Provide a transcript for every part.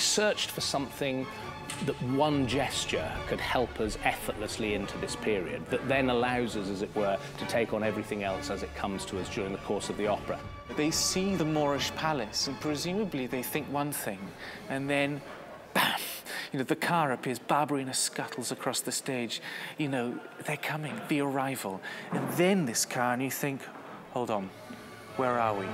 searched for something that one gesture could help us effortlessly into this period, that then allows us, as it were, to take on everything else as it comes to us during the course of the opera. They see the Moorish palace, and presumably they think one thing, and then, bam! You know, the car appears, Barberina scuttles across the stage. You know, they're coming, the arrival. And then this car, and you think, hold on, where are we?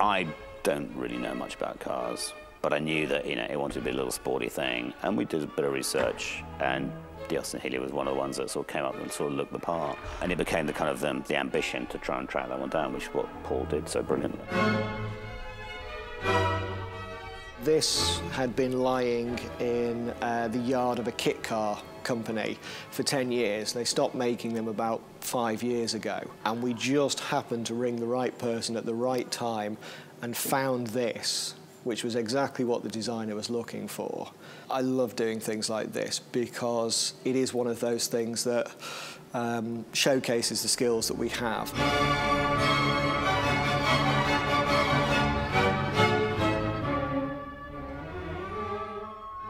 I don't really know much about cars, but I knew that, you know, it wanted to be a little sporty thing, and we did a bit of research, and the Austin-Healey was one of the ones that sort of came up and sort of looked the part, and it became the kind of the ambition to try and track that one down, which is what Paul did so brilliantly. This had been lying in the yard of a kit car company for 10 years. They stopped making them about 5 years ago, and we just happened to ring the right person at the right time and found this, which was exactly what the designer was looking for. I love doing things like this because it is one of those things that showcases the skills that we have.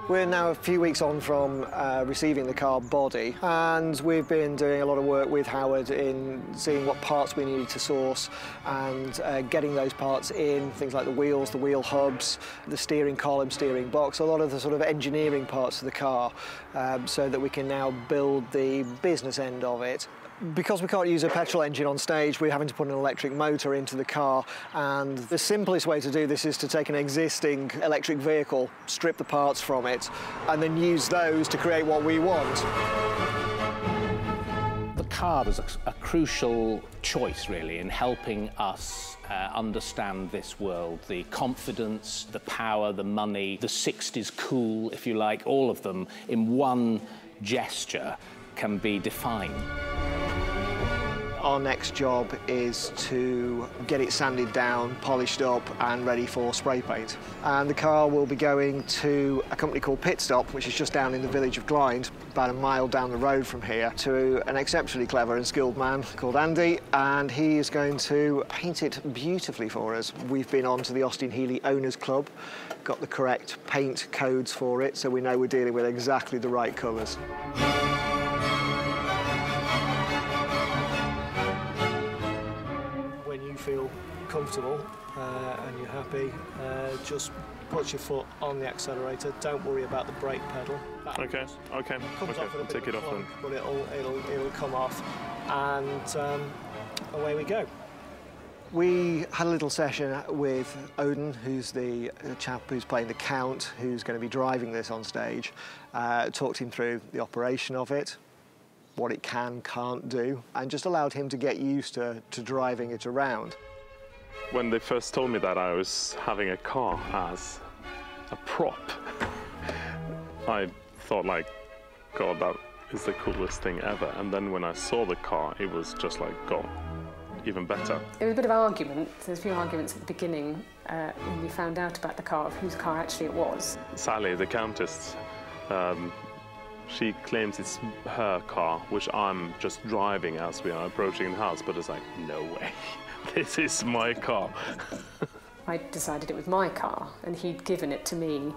We're now a few weeks on from receiving the car body, and we've been doing a lot of work with Howard in seeing what parts we needed to source and getting those parts in, things like the wheels, the wheel hubs, the steering column, steering box, a lot of the sort of engineering parts of the car, so that we can now build the business end of it. Because we can't use a petrol engine on stage, we're having to put an electric motor into the car, and the simplest way to do this is to take an existing electric vehicle, strip the parts from it, and then use those to create what we want. The car was a crucial choice, really, in helping us understand this world. The confidence, the power, the money, the 60s cool, if you like, all of them in one gesture can be defined. Our next job is to get it sanded down, polished up and ready for spray paint. And the car will be going to a company called Pit Stop, which is just down in the village of Glyndebourne, about a mile down the road from here, to an exceptionally clever and skilled man called Andy, and he is going to paint it beautifully for us. We've been on to the Austin-Healey Owners Club, got the correct paint codes for it, so we know we're dealing with exactly the right colours. Feel comfortable and you're happy, just put your foot on the accelerator. Don't worry about the brake pedal. Okay. I'll take it off then. But it'll come off, and away we go. We had a little session with Odin, who's the chap who's playing the Count, who's going to be driving this on stage. Talked him through the operation of it, what it can't do, and just allowed him to get used to driving it around. When they first told me that I was having a car as a prop, I thought, like, God, that is the coolest thing ever. And then when I saw the car, it was just like, God, even better. It was a bit of an argument. There's a few arguments at the beginning when we found out about the car, of whose car actually it was. Sally, the Countess, she claims it's her car, which I'm just driving as we are approaching the house, but it's like, no way, this is my car. I decided it was my car, and he'd given it to me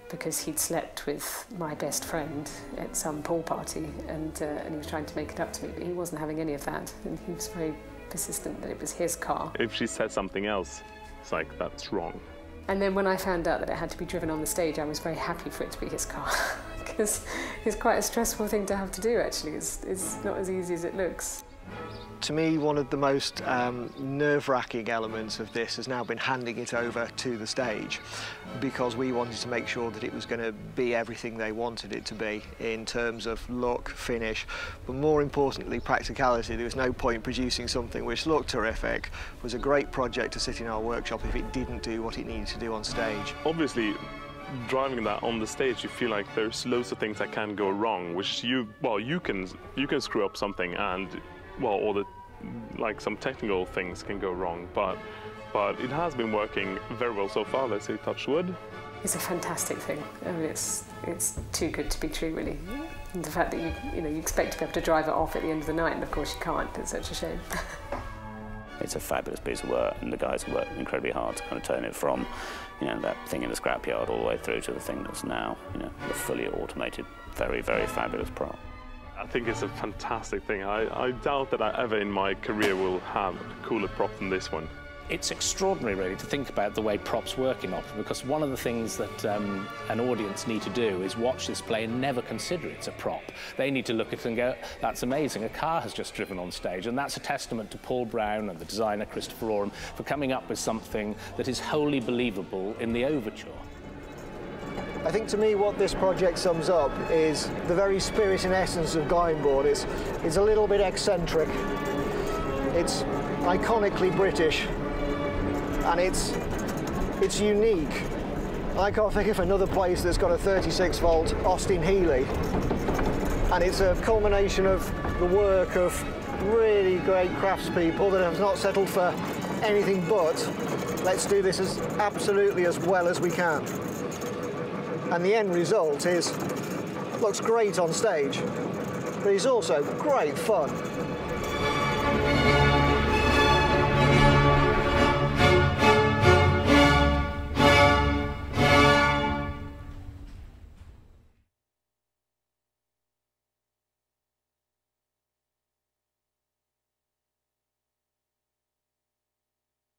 because he'd slept with my best friend at some pool party, and he was trying to make it up to me, but he wasn't having any of that, and he was very persistent that it was his car. If she said something else, it's like, that's wrong. And then when I found out that it had to be driven on the stage, I was very happy for it to be his car, because it's quite a stressful thing to have to do, actually. It's not as easy as it looks. To me, one of the most nerve-wracking elements of this has now been handing it over to the stage, because we wanted to make sure that it was going to be everything they wanted it to be in terms of look, finish, but more importantly, practicality. There was no point producing something which looked terrific, was a great project to sit in our workshop if it didn't do what it needed to do on stage. Obviously, driving that on the stage, you feel like there's loads of things that can go wrong, which you can screw up something, and or like some technical things can go wrong, but it has been working very well so far. Let's say touch wood. It's a fantastic thing. I mean, it's too good to be true, really. And the fact that you expect to be able to drive it off at the end of the night, and of course you can't. It's such a shame. It's a fabulous piece of work, and the guys have worked incredibly hard to kind of turn it from, you know, that thing in the scrapyard all the way through to the thing that's now, you know, the fully automated, very, very fabulous prop. I think it's a fantastic thing. I doubt that I ever in my career will have a cooler prop than this one. It's extraordinary, really, to think about the way props work in opera, because one of the things that an audience need to do is watch this play and never consider it's a prop. They need to look at it and go, that's amazing, a car has just driven on stage. And that's a testament to Paul Brown and the designer, Christopher Oram, for coming up with something that is wholly believable in the overture. I think to me what this project sums up is the very spirit and essence of Glyndebourne. It's a little bit eccentric, it's iconically British, and it's unique. I can't think of another place that's got a 36-volt Austin-Healey, and it's a culmination of the work of really great craftspeople that have not settled for anything but let's do this as absolutely as well as we can. And the end result looks great on stage, but it's also great fun.